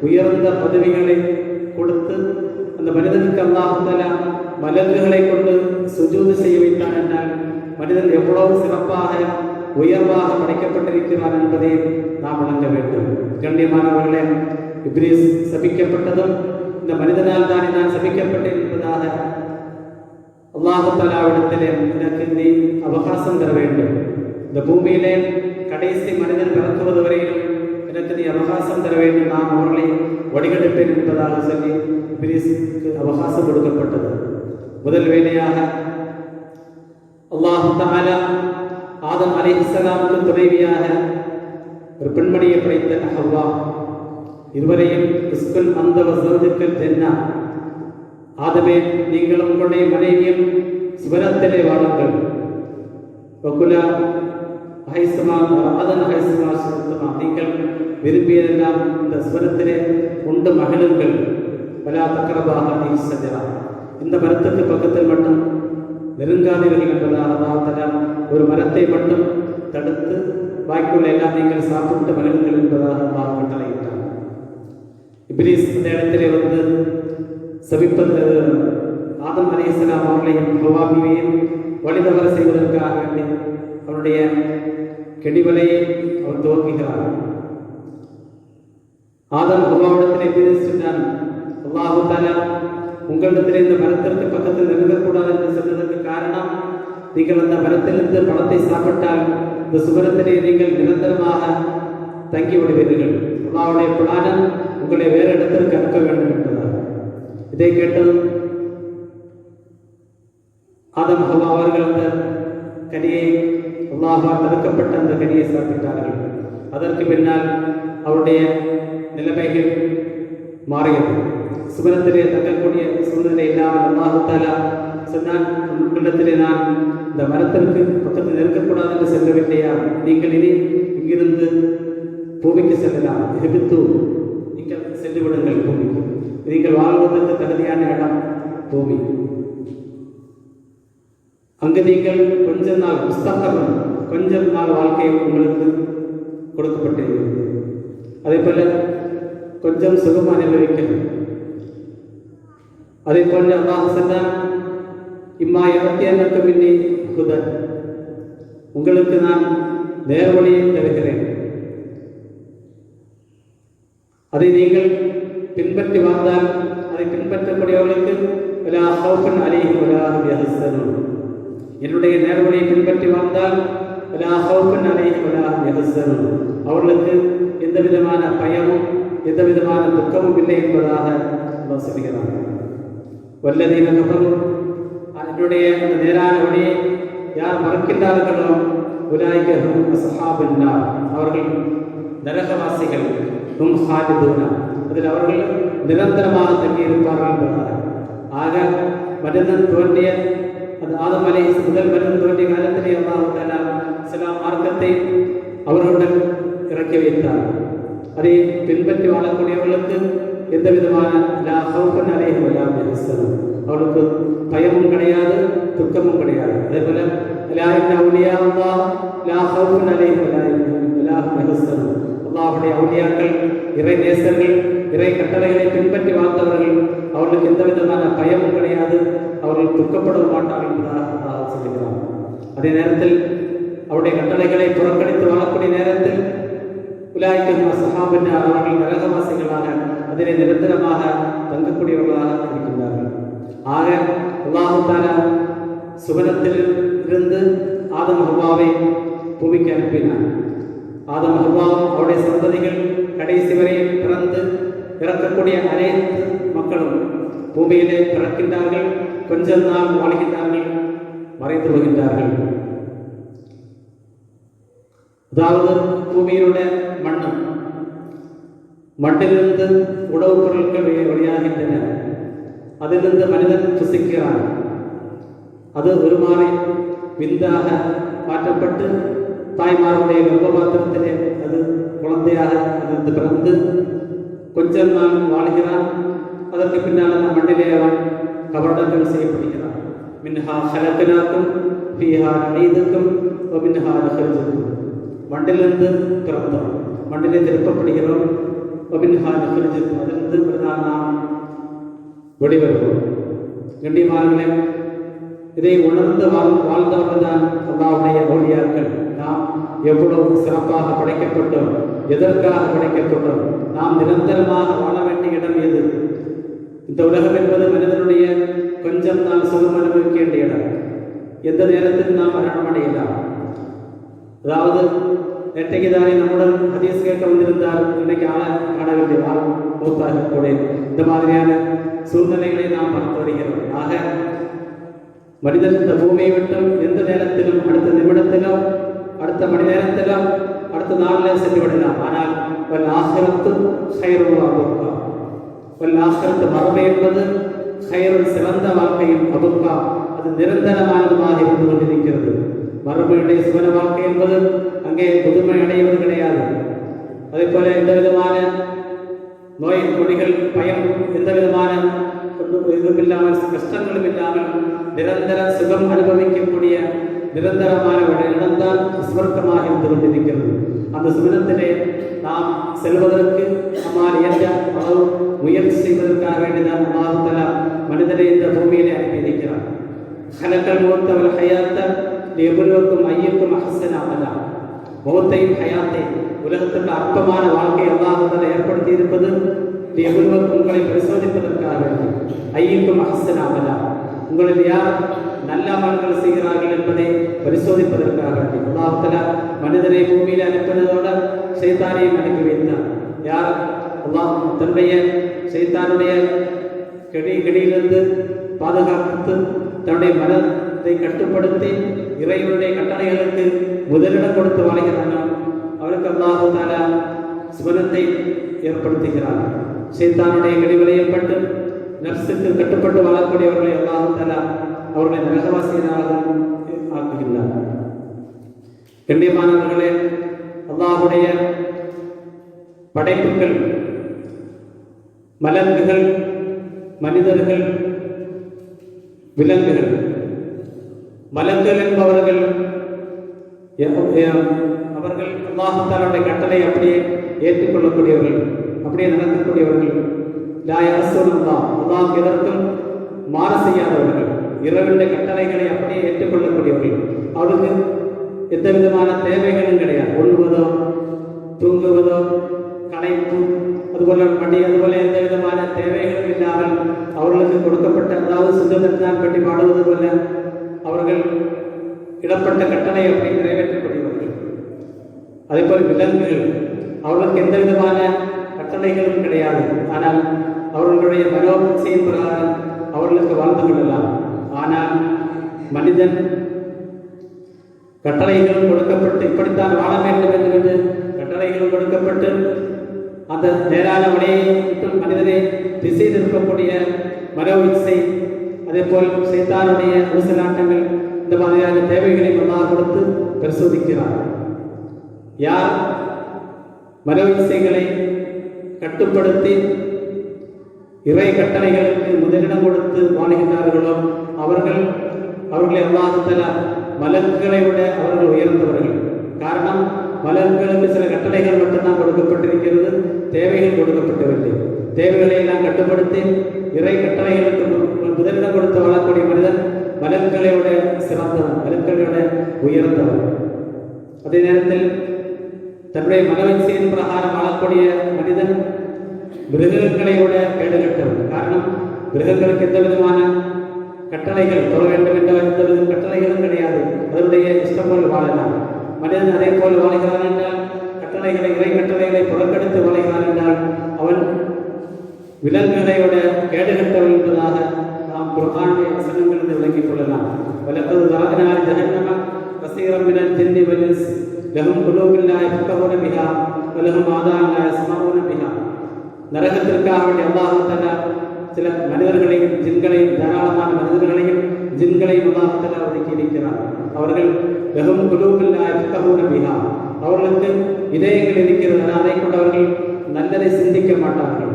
உயர்ந்த பதவிகளை கொடுத்து அந்த மனிதனுக்கு அல்லாஹ் தஆலா மலக்குகளை கொண்டு சுஜூது செய்ய வைத்தான் என்றால் மனிதன் எவ்வளவு சிறப்பாக உயர்வாக படைக்கப்பட்டிருக்கிறான் என்பதை நாம் விளங்க வேண்டும். கண்ணியமானவர்களே, இப்லீஸ் சபிக்கப்பட்டதும் இந்த மனிதனால் தானே நான் சபிக்கப்பட்டேன் என்பதாக அல்லாஹ் தஆலாவிடத்திலே எனக்கு நீ அவகாசம் தர வேண்டும். இந்த பூமியிலே கடைசி மனிதன் பிறக்குவது வரையிலும் எனக்கு நீ அவகாசம் தர வேண்டும், நான் அவர்களை வடிகெடுப்பேன் என்பதாக சொல்லி இப்லீஸுக்கு அவகாசம் கொடுக்கப்பட்டது. முதல் வேலையாக அல்லாஹ் தஆலா ஆதம் அலைஹிஸ்ஸலாமுக்கு துணைவியாக ஒரு பெண்மணியை படைத்த ஹவ்வா, இருவரையும் இஸ்குல் அந்த வஸௌஜுக்கல் ஜன்னா, ஆதமே நீங்கள் உங்களுடைய மனைவியும் சுவனத்திலே வாழுங்கள், வகுலா ஹைசுமா அதன் ஹைசுமா சுத்தமா, நீங்கள் விரும்பியதெல்லாம் இந்த சுவனத்திலே உண்டு மகிழுங்கள், வலா தக்ரபாக ஷஜரா, இந்த மரத்துக்கு பக்கத்தில் மட்டும் நெருங்காதீர்கள் என்பதாக அல்லாஹ் தஆலா ஒரு மரத்தை மட்டும் தடுத்து பாக்கியுள்ள எல்லாம் நீங்கள் சாப்பிட்டு மகிழுங்கள் என்பதாக அல்லாஹ் கட்டளையிட்டார். இப்லீஸ் இந்த இடத்திலே வந்து சபிப்பது ஆதம் அலைஹிஸ்ஸலாம் அவர்களையும் ஹவ்வா பீவியையும் வழிதவற செய்வதற்காக வேண்டி அவருடைய கெடிவலையை அவர் துவக்குகிறார். ஆதம் ஹவ்வாவிடத்திலே இப்லீஸ் சொன்னான், அல்லாஹ் தஆலா உங்களிடத்திலே இந்த மரத்திற்கு பக்கத்தில் நெருங்கக்கூடாது என்று சொன்னதற்கு காரணம், நீங்கள் அந்த மரத்திலிருந்து பழத்தை சாப்பிட்டால் இந்த சுவனத்திலே நீங்கள் நிரந்தரமாக தங்கி விடுவீர்கள், அல்லாஹ்வுடைய பிளானம் உங்களை வேறு இடத்திற்கு அனுப்ப வேண்டும் என்பதால். இதை கேட்டதும் ஆதம் ஹவ்வா அவர்கள் அந்த கனியை அல்லாஹ்வால் தடுக்கப்பட்ட அந்த கனியை சாப்பிட்டார்கள். அதற்கு பின்னால் அவருடைய நிலைமைகள் மாறியது. சுவனத்திலே தங்கக்கூடிய சூழ்நிலை இல்லாமல் அல்லாஹ் தஆலா சொன்னான், உங்களிடத்திலே நான் இந்த மரத்திற்கு பக்கத்தில் நெருக்கக்கூடாது என்று செல்லவில்லையா, நீங்கள் இனி இங்கிருந்து பூமிக்கு செல்லலாம், எகிப்து நீங்கள் சென்று விடுங்கள், பூமிக்கு நீங்கள் வாழ்வதற்கு தகுதியான இடம் பூமி, அங்கு நீங்கள் கொஞ்ச நாள் புஸ்தகம் கொஞ்சம் நாள் வாழ்க்கை உங்களுக்கு கொடுக்கப்பட்டிருக்கிறது, அதே போல கொஞ்சம் சுகமாக நிர்வகிக்கிறது. அதே போல அல்லாஹ் சொன்னான், இம்மா யஅத்தியன்னக்கும் மின்னி ஹுதன், உங்களுக்கு நான் நேர்வழியை தருகிறேன், அதை நீங்கள் பின்பற்றி வாழ்ந்தால் அதை பின்பற்றக்கூடியவர்களுக்கு வலா ஹௌஃபுன் அலைஹிம் வலா ஹும் யஹ்ஸனூன், என்னுடைய நேர்வழியை பின்பற்றி வாழ்ந்தால் வலா ஹௌஃபுன் அலைஹிம் வலா ஹும் யஹ்ஸனூன், அவர்களுக்கு எந்த விதமான பயமும் எந்த விதமான துக்கமும் இல்லை என்பதாக அல்லாஹ் சொல்கிறார். வல்லதீன கஃபரு, என்னுடைய அந்த நேரான வழியை யார் மறக்கின்றார்களோ உலாயிக ஹும் அஸ்ஹாபுன் நார், அவர்கள் நரகவாசிகள், ஹும் ஹாலிதூன, அதில் அவர்கள் நிரந்தரமாக தங்கியிருப்பார்கள் என்பதாக. ஆக மனிதன் தோன்றிய அந்த ஆதம் அலைஹிஸ்ஸலாம் முதல் மனிதன் தோன்றிய காலத்திலே அல்லாஹ் தஆலா இஸ்லாம் மார்க்கத்தை அவர்களுடன் இறக்கி வைத்தார். அதை பின்பற்றி வாழக்கூடியவர்களுக்கு எந்த விதமான லா ஹௌஃபுன் அலைஹிம் வலா ஹும் யஹ்ஸனூன், அவர்களுக்கு பயமும் கிடையாது துக்கமும் கிடையாது. அதே போல லா இன்ன அவுலியா அல்லாஹ் லா ஹௌஃபுன் அலைஹிம் வலா ஹும் யஹ்ஸனூன், அல்லாஹ்வுடைய அவுலியாக்கள், இறை நேசர்கள், இறை கட்டளைகளை பின்பற்றி வாழ்ந்தவர்கள், அவர்களுக்கு எந்த விதமான பயமும் கிடையாது, அவர்கள் துக்கப்பட மாட்டார்கள் என்பதாக அல்லாஹ் சொல்கிறார். அதே நேரத்தில் அவருடைய கட்டளைகளை புறக்கணித்து வாழக்கூடிய நேரத்தில் உலாயிக ஹும் அஸ்ஹாபுன் நார், அவர்கள் நரகவாசிகளாக அதிலே நிரந்தரமாக தங்கக்கூடியவர்களாக இருக்கின்றார்கள். ஆக அல்லாஹ் தஆலா சுவனத்தில் இருந்து ஆதம் ஹவ்வாவை பூமிக்கு அனுப்பினார். ஆதம் ஹவ்வாவும் அவருடைய சந்ததிகள் கடைசி வரை பிறந்து இறக்கக்கூடிய அனைத்து மக்களும் பூமியிலே பிறக்கின்றார்கள், கொஞ்ச நாள் வாழ்கின்றார்கள், மறைந்து வருகின்றார்கள். அதாவது பூமியிலுடைய மண்ணிலிருந்து உணவுப் பொருட்கள் வெளியாகின்றன, அதிலிருந்து மனிதன் புசிக்கிறான், அது ஒரு மாறி விந்தாக மாற்றப்பட்டு தாய்மாருடைய கர்ப்பபாத்திரத்திலே அது குழந்தையாக அதிலிருந்து பிறந்து கொஞ்சம் நாள் வாழ்கிறான். அதற்கு பின்னால் அந்த மண்ணிலே அவன் கபடங்கள் செய்யப்படுகிறான். மின்ஹா ஹலக்னாக்கும் ஃபீஹா நுஈதுக்கும் வ மின்ஹா நுஹ்ரிஜுக்கும், மண்ணிலிருந்து பிறந்தோம், மண்ணிலே திருப்பப்படுகிறோம், அதிலிருந்து பிறந்தால் நாம் வெளிவருவோம். கண்ணியமானவர்களே, இதை உணர்ந்து வாழ்ந்தவர்கள் தான் அல்லாஹ்வுடைய ஓலியாக்கள். நாம் எவ்வளவு சிறப்பாக படைக்கப்பட்டோம், எதற்காக படைக்கப்பட்டோம், நாம் நிரந்தரமாக வாழ வேண்டிய இடம் எது? இந்த உலகம் என்பது மனிதனுடைய கொஞ்சம் நாம் சுகம் அனுபவிக்க வேண்டிய இடம். எந்த நேரத்தில் நாம் மரணமடையலாம். அதாவது நேற்றைக்கு தானே நம்முடன் ஹதீஸ் கேட்க வந்திருந்தால் இன்னைக்கு ஆடவில்லை, ஆள் மூத்தாகக்கூடிய இந்த மாதிரியான சூழ்நிலைகளை நாம் பார்த்து வருகிறோம். ஆக மனிதன் இந்த பூமியை விட்டும் எந்த நேரத்திலும், அடுத்த நிமிடத்திலும், அடுத்த மணி நேரத்திலும், அடுத்த நாளில் சென்று விடலாம். ஆனால் ஆசிரத்து ஹைருல்லா, ஆசிரத்து மரபு என்பது ஹைருல் சிறந்த வாழ்க்கையின் அபுக்கா, அது நிரந்தரமானதுமாக இருந்து கொண்டிருக்கிறது. மரபுடைய சுவன வாழ்க்கை என்பது அங்கே புதுமை அடைவது கிடையாது. அதே போல எந்த விதமான நோய் நொடிகள், பயம், எந்த விதமான இதுவும் இல்லாமல், கஷ்டங்களும் இல்லாமல் நிரந்தர சுகம் அனுபவிக்கக்கூடிய நிரந்தரமான இடம்தான் சுவர்க்கமாக இருந்து கொண்டிருக்கிறது. அந்த சுவனத்திலே நாம் செல்வதற்கு நம்மால் இயன்ற அளவு முயற்சி செய்வதற்காக வேண்டிதான் அல்லாஹ் தஆலா மனிதனை இந்த பூமியிலே அனுப்பியிருக்கிறார். ஹலக்கல் மௌத்த வல் ஹயாத்த லியப்லுவக்கும் அய்யுக்கும் அஹ்ஸனு அமலா. மௌத்தையும் ஹயாத்தையும், உலகத்துக்கு அற்பமான வாழ்க்கை அல்லாஹ் தஆலா ஏற்படுத்தி இருப்பது லியப்லுவக்கும், உங்களை பரிசோதிப்பதற்காக வேண்டி. அய்யுக்கும் அஹ்ஸனு அமலா, உங்களில் யார் நல்ல அமல்கள் செய்கிறார்கள் என்பதை பரிசோதிப்பதற்காக வேண்டி அல்லாஹ் தஆலா மனிதனை பூமியில் அனுப்பினதோடு ஷைத்தானையும் அனுப்பி வைத்தார். யார் அல்லாஹ் தன்னுடைய ஷைத்தானுடைய கெடியிலிருந்து பாதுகாத்து தன்னுடைய மனத்தை கட்டுப்படுத்தி இறைவனுடைய கட்டளைகளுக்கு முதலிடம் கொடுத்து வாழ்கிறானோ அவருக்கு அல்லாஹ் தஆலா சுவனத்தை ஏற்படுத்துகிறார். ஷைத்தானுடைய கெடிகளை ஏற்பட்டு நப்சுக்கு கட்டுப்பட்டு வாழக்கூடியவர்களை அல்லாஹ் தஆலா அவர்களை நரகவாசிகளாக ஆக்குகின்றார். கண்ணியமானவர்களே, அல்லாஹ்வுடைய படைப்புகள், மலக்குகள், மனிதர்கள், விலங்குகள். மலக்குகள் என்பவர்கள் அவர்கள் அல்லாஹ் தஆலாவுடைய கட்டளை அப்படியே ஏற்றுக்கொள்ளக்கூடியவர்கள், அப்படியே நடக்கக்கூடியவர்கள். அல்லாஹ் எதற்கும் மாறு செய்யாதவர்கள், இறைவனுடைய கட்டளைகளை அப்படியே ஏற்றுக்கொள்ளக்கூடியவர்கள். அவர்களுக்கு எந்த விதமான தேவைகளும் கிடையாது. உண்ணுவதோ, தூங்குவதோ, களைப்பு, அதுபோல பணி, அதுபோல எந்த விதமான தேவைகளும் இல்லாமல் அவர்களுக்கு கொடுக்கப்பட்ட, அதாவது சுந்தரத்தான் பற்றி பாடுவது போல அவர்கள் இடப்பட்ட கட்டளை அப்படி நிறைவேற்றக்கூடியவர்கள். அதே போல் விலங்குகள், அவர்களுக்கு எந்த விதமான கட்டளைகளும் கிடையாது. ஆனால் அவர்களுடைய மனோபக்தியின் பிரகாரம் அவர்களுக்கு வாழ்ந்து கொள்ளலாம். ஆனால் மனிதன் கட்டளைகள் கொடுக்கப்பட்டு இப்படித்தான் வாழ வேண்டும் என்று கட்டளைகள் கொடுக்கப்பட்டு அந்த நேரான வழியை மனிதனை திசை திருப்பக்கூடிய மனோவிச்சை, அதே போல் சைத்தானுடைய ஊசலாட்டங்கள், இந்த மாதிரியான தேவைகளை அல்லாஹ் கொடுத்து பரிசோதிக்கிறார். யார் மனோவிச்சைகளை கட்டுப்படுத்தி இறை கட்டளைகளுக்கு முதலிடம் கொடுத்து வாழ்கின்றார்களோ அவர்களை அல்லாஹ் தஆலா மலக்குகளை விட அவர்கள் உயர்ந்தவர்கள். காரணம், மலக்குகளுக்கு சில கட்டளைகள் மட்டும்தான் கொடுக்கப்பட்டிருக்கிறது, தேவைகள் கொடுக்கப்படவில்லை. தேவைகளை எல்லாம் கட்டுப்படுத்தி இறை கட்டளைகளுக்கு முதலிடம் கொடுத்து வாழக்கூடிய மனிதன் மலக்குகளை விட சிறந்தவன், மலக்குகளை விட உயர்ந்தவன். அதே நேரத்தில் தன்னுடைய மனோவிச்சையின் பிரகாரம் வாழக்கூடிய மனிதன் மிருகங்களை விட கேடுகட்டவன். காரணம், மிருகங்களுக்கு எந்த விதமான கட்டளைகள் தொட வேண்டும் என்ற எந்த வித கட்டளைகளும் கிடையாது. அதனுடைய இஷ்டம் போல் வாழலாம். மனிதன் அதே போல் வாழ்கிறான் என்றால், கட்டளைகளை, இறை கட்டளைகளை புறக்கணித்து வாழ்கிறான் என்றால் அவன் விலங்குகளை விட கேடுகட்டவன் என்பதாக நாம் குர்ஆனுடைய வசனங்களிலிருந்து விளங்கிக் கொள்ளலாம். வலக்கது ஜஅல்னா ஜஹன்னம கஸீரன் மினல் ஜின்னி வல் இன்ஸ் லஹும் குலூபுன் லா யஃகஹூன பிஹா வ லஹும் ஆதானுன் லா யஸ்மஊன பிஹா. நரகத்திற்காக வேண்டிய அல்லாஹ் தஆலா சில மனிதர்களையும் ஜின்களையும், தாராளமான மனிதர்களையும் ஜின்களையும் அல்லாஹ் தஆலா ஒதுக்கி இருக்கிறார். அவர்கள் லஹும் குலூபுன் லா யஃகஹூன பிஹா, அவர்களுக்கு இதயங்கள் இருக்கிறது, அதை கொண்டு அவர்கள் நல்லதை சிந்திக்க மாட்டார்கள்.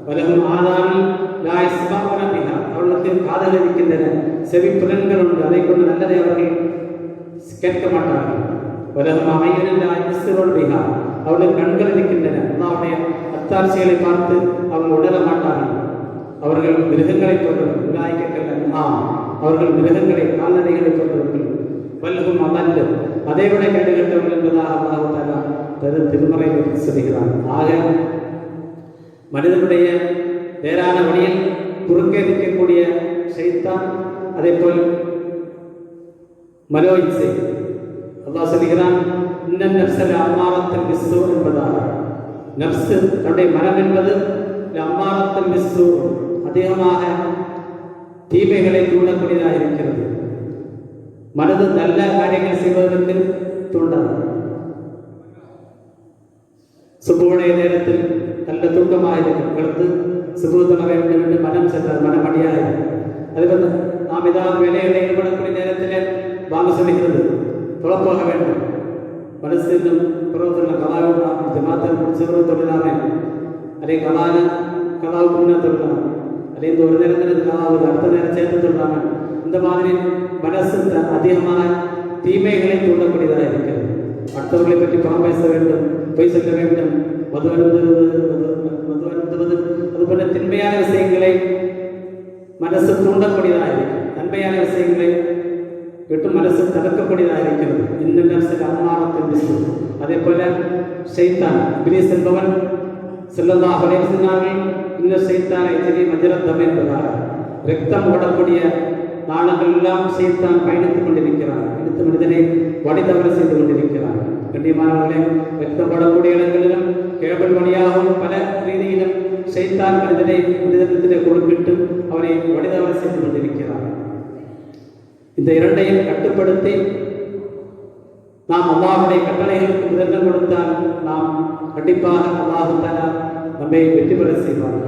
வலஹும் ஆதானுன் லா யஸ்மஊன பிஹா, அவர்களுக்கு காதுகள் இருக்கின்றன, செவி புலன்கள் உண்டு, அதை கொண்டு நல்லதை அவர்கள் கேட்க மாட்டார்கள். வலஹும் அய்யுன் லா யுப்சிரூன பிஹா, அவர்களுக்கு கண்கள் இருக்கின்றன, அல்லாஹ்வுடைய அத்தாட்சிகளை பார்த்து அவங்க உணர மாட்டார்கள். அவர்கள் மிருகங்களை கொண்டவர்கள். அவர்கள் மிருகங்களை கால்நடைகளை கொண்டவர்கள். வல்கும் அமர்ந்து அதைவிட கேடு கட்டவர்கள் என்பதாக அல்லாஹ் தஆலா திருமறையில் சொல்கிறான். ஆக மனிதனுடைய நேரான வழியில் குறுக்கே நிற்கக்கூடிய ஷைத்தான், அதே போல் மனோ இச்சை. அல்லாஹ் சொல்கிறான், இன்னன் நஃப்ஸல அம்மாரத்தன் பிஸ்ஸூ என்பதாக. நஃப்ஸு தன்னுடைய மனம் என்பது அம்மாரத்தன் பிஸ்ஸூ, அதிகமாக தீமைகளை தூண்டக்கூடியதாக இருக்கிறது. மனது நல்ல காரியங்கள் செய்வதற்கு தூண்டாது. சுபுடைய நேரத்தில் நல்ல தூக்கமாக இருக்கிறது, சுபு தொழ வேண்டும் என்று மனம் சென்றார், மனமடியாக. அதுபோல் நாம் ஏதாவது வேலைகளை ஈடுபடக்கூடிய நேரத்தில் வாங்க சொல்லுகிறது, தொழப்போக வேண்டும். மனசு இன்னும் புறத்துள்ள கலாவுக்கு ஜமாத்தல் சிவரு தொழிலாமே, அதே கலாவுக்கு முன்னே தொழிலாம், அதே இந்த ஒரு நேரத்தில் கலாவுக்கு அடுத்த நேரம் சேர்த்து தொழிலாம. இந்த மாதிரி மனசு அதிகமான தீமைகளை தூண்டக்கூடியதாக இருக்கிறது. அடுத்தவர்களை பற்றி புறம் பேச வேண்டும், பொய் சொல்ல வேண்டும், மது அருந்துவது, அதுபோல திண்மையான விஷயங்களை மனசு தூண்டக்கூடியதாக இருக்கிறது. நன்மையான விஷயங்களை விட்டு மனசு தடுக்கக்கூடியதாக இருக்கிறது. இன்னும் சில அம்மாரத்தின் பிசு. அதே போல ஷைத்தான் இப்லீஸ் என்பவன் ஸல்லல்லாஹு அலைஹி வஸல்லம் இன்னும் ஷைத்தானை எதிரி மஜ்ரத்தம் என்பதாக ரத்தம் ஓடக்கூடிய நாளங்கள் எல்லாம் ஷைத்தான் பயணித்துக் கொண்டிருக்கிறான். எடுத்து மனிதனை வடிதவறு செய்து கொண்டிருக்கிறான். கண்ணியமானவர்களே, ரத்தம் ஓடக்கூடிய இடங்களிலும் கேபிள் வழியாகவும் பல ரீதியிலும் ஷைத்தான் மனிதனிடத்திலே கொடுக்கிட்டு அவனை வடிதவறு செய்து கொண்டிருக்கிறான். இந்த இரண்டையும் கட்டுப்படுத்தி நாம் அல்லாஹ்வுடைய கட்டளைகளுக்கு முதலிடம் கொடுத்தால் நாம் கண்டிப்பாக அல்லாஹ் தஆலா நம்மை வெற்றி பெற செய்வார்.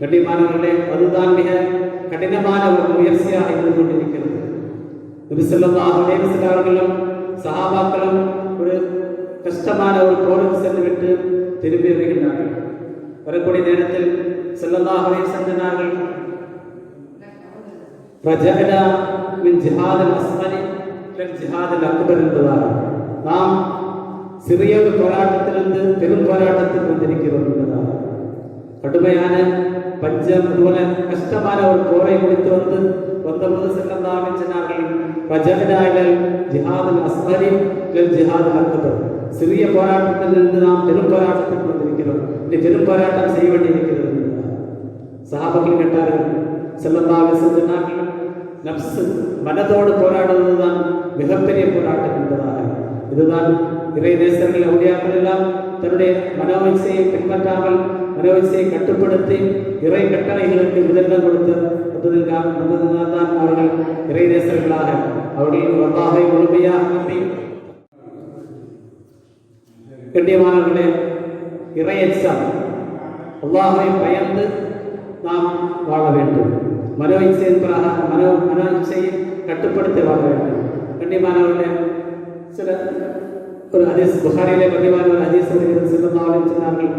கண்டிப்பானவர்களே, அதுதான் மிக கடினமான ஒரு முயற்சியாக இருந்து கொண்டிருக்கிறது. நபி ஸல்லல்லாஹு அலைஹி வஸல்லம் அவர்களும் சஹாபாக்களும் ஒரு கஷ்டமான ஒரு போருக்கு சென்றுவிட்டு திரும்பி வருகின்றார்கள். வரக்கூடிய நேரத்தில் ஸல்லல்லாஹு அலைஹி வஸல்லம் சொன்னார்கள், ரஜஅனா மின் ஜிஹாதில் அஸ்கரி இலல் ஜிஹாதில் அக்பர் என்பதாக. நாம் சிறிய ஒரு போராட்டத்திலிருந்து பெரும் போராட்டத்துக்கு வந்திருக்கிறோம் என்பதாக. கடுமையான பஞ்சம் போல கஷ்டமான ஒரு போரை முடித்து வந்தபோது ஸல்லல்லாஹு அலைஹி சொன்னார்கள், ரஜஅனா இலல் ஜிஹாதில் அஸ்கரி இலல் ஜிஹாதில் அக்பர். சிறிய போராட்டத்திலிருந்து நாம் பெரும் போராட்டத்துக்கு வந்திருக்கிறோம். இந்த பெரும் போராட்டம் செய்ய வேண்டியிருக்கிறது. சஹாபாக்கள் கேட்டார்கள், ஸல்லல்லாஹு அலைஹி வஸல்லம் சொன்னார்கள், நப்சு மனதோடு போராடுவதுதான் மிகப்பெரிய போராட்டம் என்பதாக. இதுதான் இறை தேசர்கள் அவுலியாக்கள் எல்லாம் தன்னுடைய மனோவிசையை பின்பற்றாமல் மனோவிசையை கட்டுப்படுத்தி இறை கட்டளைகளுக்கு முதலிடம் கொடுத்ததனால் தான் அவர்கள் இறை தேசர்களாக அவர்கள் அல்லாஹ்வை முழுமையாக நம்பி. கண்ணியமானவர்களே, இறை எச்சம் அல்லாஹ்வை பயந்து நாம் வாழ வேண்டும். மனோ இச்சையை கட்டுப்படுத்தி வாழ வேண்டும். கண்டிப்பானவர்களே, சில ஒரு ஹதீஸ் புகாரிலே பதிவான ஒரு ஹதீஸ் ஸல்லல்லாஹு அலைஹி சொன்னார்கள்,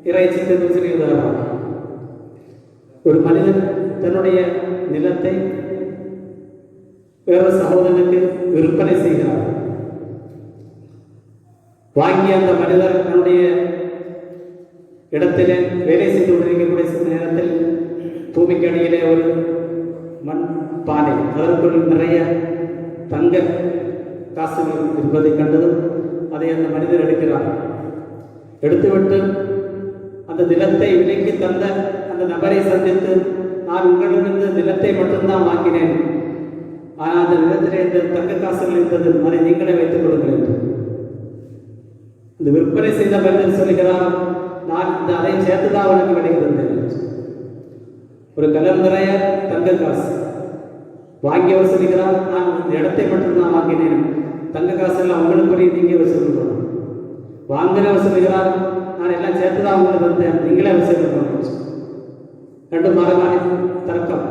இறைச்சித்தை சொல்கிறார், ஒரு மனிதன் தன்னுடைய நிலத்தை வேறு சகோதரனுக்கு விற்பனை செய்கிறார். வாங்கிய அந்த மனிதர் தன்னுடைய இடத்திலே வேலை செய்து கொண்டிருக்கக்கூடிய நேரத்தில் பூமிக்கு அடியிலே ஒரு மண் பானை, அதற்குள் நிறைய தங்க காசுகள் இருப்பதை கண்டதும் அதை அந்த மனிதர் எடுக்கிறார். எடுத்துவிட்டு அந்த நிலத்தை விலைக்கு தந்த அந்த நபரை சந்தித்து, நான் உங்களிடமிருந்து நிலத்தை மட்டும்தான் வாங்கினேன், ஆனால் அந்த நிலத்திலே இந்த தங்க காசுகள் இருந்தது, அதை நீங்களே வைத்துக் கொள்ளுங்கள் என்று. இந்த விற்பனை செய்த மனிதர் சொல்கிறார், நான் இந்த அதை சேர்த்துதான் அவனுக்கு விலை தந்தேன். ஒரு கலர் நிறைய தங்க காசு. வாங்கியவர் சொல்கிறார், நான் இந்த இடத்தை மட்டும்தான் வாங்கினேன், தங்க காசு எல்லாம் உங்களுக்கு நீங்க வச்சிருக்கணும். வாங்கினவர் சொல்கிறார், நான் எல்லாம் சேர்த்துதான் உங்களுக்கு தந்தேன், நீங்களே வச்சிருக்கணும். ரெண்டு மரமான தர்க்கம்.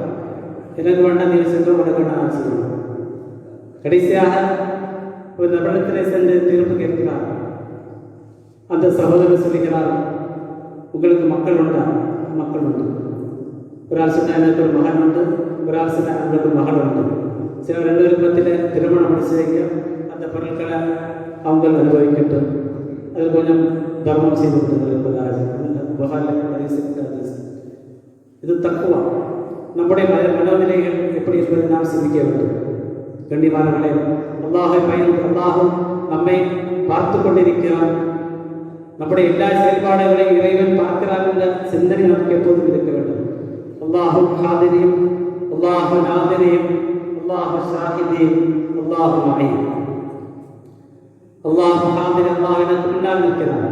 எனக்கு வேண்டாம், நீ சென்று உனக்கு வேண்டாம் சொல்லணும். கடைசியாக ஒரு நபரிடத்திலே சென்று தீர்ப்பு கேட்கிறார். அந்த சகோதரர் சொல்லுகிறார், உங்களுக்கு மக்கள் உண்டா? மக்கள் உண்டு. ஒரு ஆள் சொன்னால் எனக்கு ஒரு மகன் உண்டு, ஒரு ஆள் சொன்னால் உங்களுக்கு ஒரு மகள் உண்டு. சில ரெண்டு விருப்பத்தில் திருமணம் முடிச்சு வைக்க அந்த பொருட்களை அவங்க அனுபவிக்கட்டும், அது கொஞ்சம் தர்மம் செய்து விட்டது என்பதாக இது தக்குவா. நம்முடைய மனநிலைகள் எப்படி என்பதை நாம் சிந்திக்க வேண்டும். கண்ணியமானவர்களே, அல்லாஹை பயந்து அல்லாஹும் நம்மை பார்த்து கொண்டிருக்கிறான். நம்முடைய எல்லா செயல்பாடுகளையும் இறைவன் பார்க்கிறான் என்ற சிந்தனை நமக்கு எப்போதும் இருக்க வேண்டும். அல்லாஹு ஹாதிரியும் அல்லாஹு நாதிரியும் அல்லாஹு ஷாஹிதீன் அல்லாஹு மஹீம். அல்லாஹு ஹாதிரி, அல்லாஹ் எனக்கு முன்னால் இருக்கிறான்.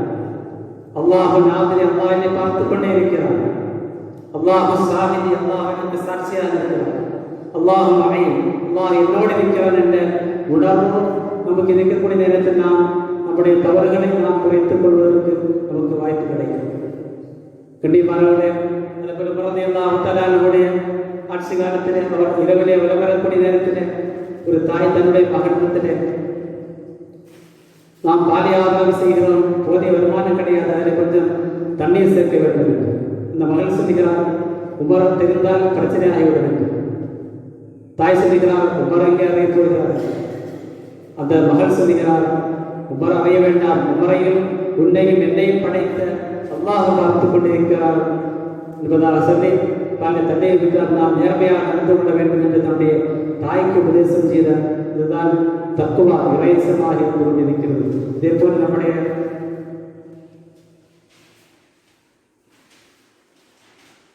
அல்லாஹு நாதிரி, அல்லாஹ் என்னை பார்த்து கொண்டே இருக்கிறான். அல்லாஹு ஷாஹிதி, அல்லாஹ் எனக்கு சாட்சியாக இருக்கிறான். அல்லாஹு மஹீம், அல்லாஹ் என்னோடு இருக்கிறான் என்ற உணர்வு நமக்கு இருக்கக்கூடிய நேரத்தில் நாம் நம்முடைய தவறுகளை நாம் குறைத்துக் கொள்வதற்கு நமக்கு வாய்ப்பு கிடைக்கும். கண்டிப்பானவர்களே, அதுபோல பிறந்த நம்முடைய ஆட்சி காலத்திலே அவர் இரவிலே விளம்பரக்கூடிய நேரத்திலே ஒரு தாய் தன்னுடைய மகனத்திலே நாம் பாலியாரம் செய்கிறோம், போதிய வருமானம் கிடையாது, அதில் கொஞ்சம் தண்ணீர் சேர்க்க வேண்டும் என்று இந்த மகள் சொல்லுகிறார். உமரம் தெரிந்தால் பிரச்சனை ஆகிவிடும் என்று தாய் சொல்லுகிறார். உமர் அங்கே அறிவித்து வருகிறார். அந்த மகள் சொல்லுகிறார், உமர் அறிய வேண்டாம், உமரையும் உன்னையும் என்னையும் படைத்த அல்லாஹ் பார்த்து கொண்டிருக்கிறார் என்பதாக சொல்லி தாங்கள் தன்னை விட்டால் நாம் நேர்மையாக நடந்து கொள்ள வேண்டும் என்று தன்னுடைய தாய்க்கு உபதேசம் செய்த இதுதான் தக்குவா, இறைசமாக இருந்து கொண்டிருக்கிறது. இதே போல் நம்முடைய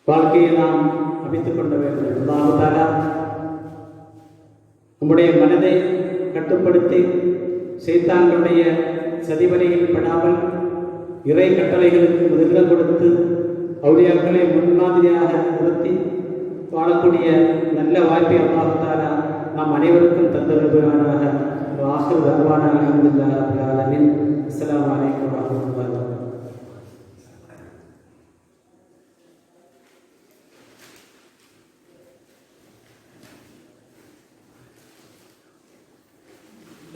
வாழ்க்கையை நாம் அமைத்துக் கொள்ள வேண்டும். அல்லாஹ் தஆலா நம்முடைய மனதை கட்டுப்படுத்தி ஷைத்தான்களுடைய சதிவலையில் படாமல் இறை கட்டளைகளுக்கு முதலிடம் கொடுத்து அவுலியாக்களை முன்மாதிரியாக நிறுத்தி வாழக்கூடிய நல்ல வாய்ப்பை அல்லாஹ் தஆலா நாம் அனைவருக்கும் தந்தருள்வானாக. ஆகிர் தஅவானா அல்ஹம்துலில்லாஹி ரப்பில் ஆலமீன். அஸ்ஸலாமு அலைக்கும் வரஹ்மத்துல்லாஹி வபரகாத்துஹு.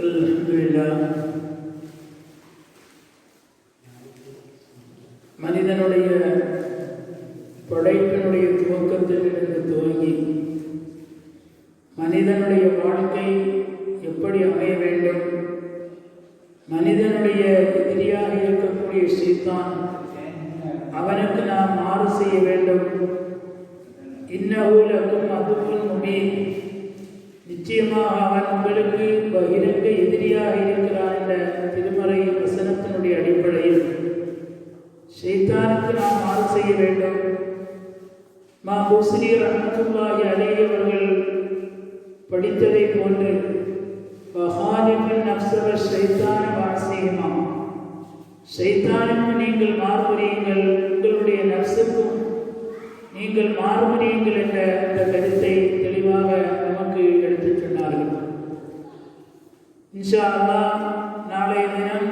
அல்ஹம்துலில்லாஹ். மனிதனுடைய படைப்பினுடைய துவக்கத்தில் இருந்து துவங்கி மனிதனுடைய வாழ்க்கை எப்படி அமைய வேண்டும், மனிதனுடைய எதிரியாக இருக்கக்கூடிய ஷைத்தான் அவனுக்கு நாம் மாறு செய்ய வேண்டும். இன்னஹு லகும் அதுவுன் முபீன், நிச்சயமாக அவன் உங்களுக்கு பகிரங்க எதிரியாக இருக்கிறான் என்ற திருமறை வசனத்தினுடைய அடிப்படையில் ஷைத்தானுக்கு நாம் மாறு செய்ய வேண்டும். மா பூஸ்ரி ரஹ்மத்துல்லாஹி அலைஹி அவர்கள் படித்ததை போன்று வஹாலிஃபின் நஃப்ஸ ஷைத்தான வாசிஹிமா, ஷைத்தானுக்கு நீங்கள் மாறுபடுங்கள், உங்களுடைய நஃப்ஸுக்கும் நீங்கள் மாறுபடுங்கள் என்ற அந்த கருத்தை தெளிவாக நமக்கு எடுத்துச் சொன்னார்கள். இன்ஷா அல்லாஹ் நாளைய தினம்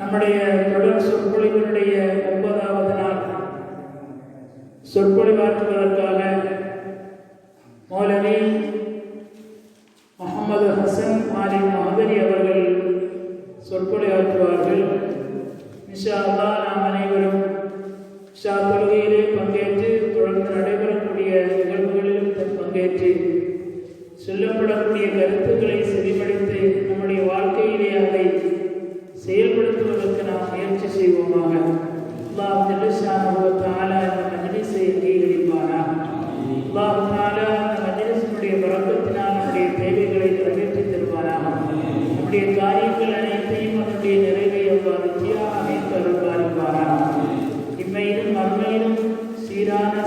நம்முடைய தொடர் சொற்பொழிவினுடைய 9வது நாள் சொற்பொழிவாற்றுவதற்காக மௌலவி முகமது ஹசன் மாலி மஹதரி அவர்கள் சொற்பொழிவாற்றுவார்கள். இன்ஷா அல்லாஹ் நாம் அனைவரும் ஷா தொழுகையிலே பங்கேற்று தொடர்ந்து நடைபெறக்கூடிய நிகழ்வுகளிலும் பங்கேற்று சொல்லப்படக்கூடிய கருத்துக்களை செவிமடுத்து நம்முடைய வாழ்க்கையிலே அதை செயல்படுத்துவதற்கு நாம் முயற்சி செய்வோமாக. அல்லாஹ் ஜல்லஷானஹு வ தஆலா இந்த மஜ்லிஸை அங்கீகரிப்பானாக. அல்லாஹ் தஆலா இந்த மஜ்லிஸினுடைய பரக்கத்தினால் நம்முடைய தேவைகளை நிறைவேற்றி தருவானாக. நம்முடைய காரியங்கள் அனைத்தையும் அதனுடைய நிறைவை அல்லாஹ் நிச்சயமாக அமைத்து அருள்பாலிப்பானாக. இம்மையிலும் மறுமையிலும் சீரான